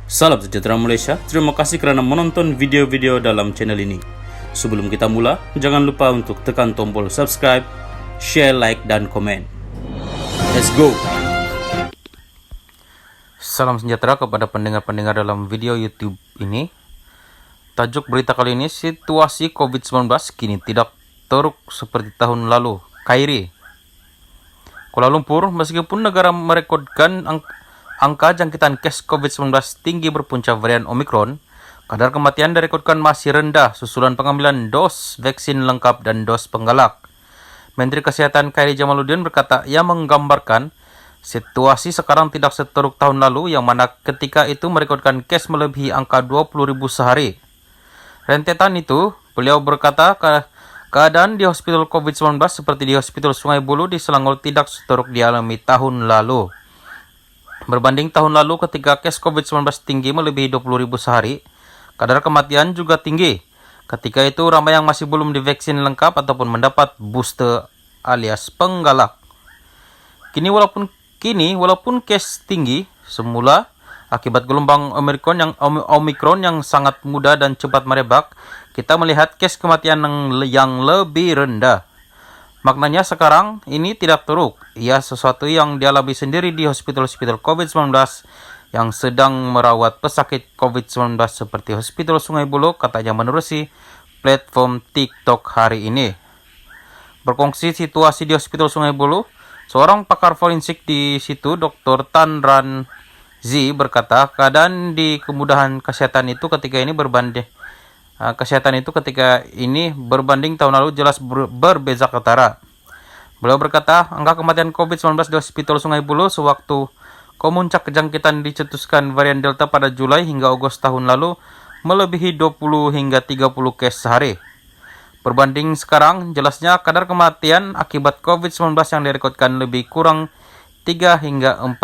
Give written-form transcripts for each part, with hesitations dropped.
Salam sejahtera Malaysia, terima kasih kerana menonton video-video dalam channel ini. Sebelum kita mula, jangan lupa untuk tekan tombol subscribe, share, like, dan komen. Let's go! Salam sejahtera kepada pendengar-pendengar dalam video YouTube ini. Tajuk berita kali ini, situasi COVID-19 kini tidak teruk seperti tahun lalu. Kairi, Kuala Lumpur, meskipun negara merekodkan angka jangkitan kes COVID-19 tinggi berpunca varian Omicron, kadar kematian direkodkan masih rendah susulan pengambilan dos vaksin lengkap dan dos penggalak. Menteri Kesihatan Khairy Jamaluddin berkata ia menggambarkan situasi sekarang tidak seteruk tahun lalu yang mana ketika itu merekodkan kes melebihi angka 20,000 sehari. Rentetan itu, beliau berkata keadaan di hospital COVID-19 seperti di hospital Sungai Buloh di Selangor tidak seteruk dialami tahun lalu. Berbanding tahun lalu ketika kes COVID-19 tinggi melebihi 20,000 sehari, kadar kematian juga tinggi. Ketika itu ramai yang masih belum divaksin lengkap ataupun mendapat booster alias penggalak. Kini walaupun kes tinggi semula akibat gelombang Omicron yang sangat mudah dan cepat merebak, kita melihat kes kematian yang lebih rendah. Maknanya sekarang ini tidak teruk. Ia sesuatu yang dialami sendiri di hospital-hospital COVID-19 yang sedang merawat pesakit COVID-19 seperti Hospital Sungai Buloh, katanya menerusi platform TikTok hari ini. Berkongsi situasi di Hospital Sungai Buloh, seorang pakar forensik di situ, Dr. Tan Ran Z, berkata keadaan di kemudahan kesehatan itu ketika ini berbanding tahun lalu jelas berbeza ketara. Beliau berkata, angka kematian COVID-19 di Hospital Sungai Buloh sewaktu kemuncak kejangkitan dicetuskan varian Delta pada Julai hingga Agustus tahun lalu melebihi 20 hingga 30 kes sehari. Berbanding sekarang, jelasnya kadar kematian akibat COVID-19 yang direkodkan lebih kurang 3 hingga 4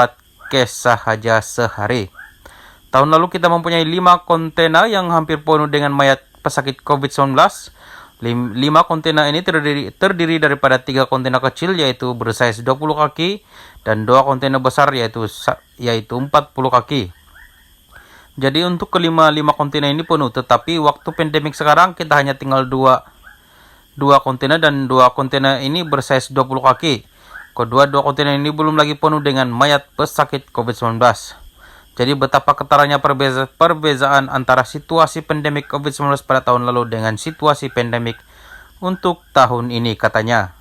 kes sahaja sehari. Tahun lalu kita mempunyai 5 kontainer yang hampir penuh dengan mayat pesakit COVID-19. 5 kontainer ini terdiri daripada 3 kontainer kecil yaitu bersaiz 20 kaki dan 2 kontainer besar yaitu 40 kaki. Jadi untuk kelima 5 kontainer ini penuh, tetapi waktu pandemik sekarang kita hanya tinggal 2 kontainer dan 2 kontainer ini bersaiz 20 kaki. Kedua 2 kontainer ini belum lagi penuh dengan mayat pesakit COVID-19. Jadi betapa ketaranya perbezaan antara situasi pandemik COVID-19 pada tahun lalu dengan situasi pandemik untuk tahun ini, katanya.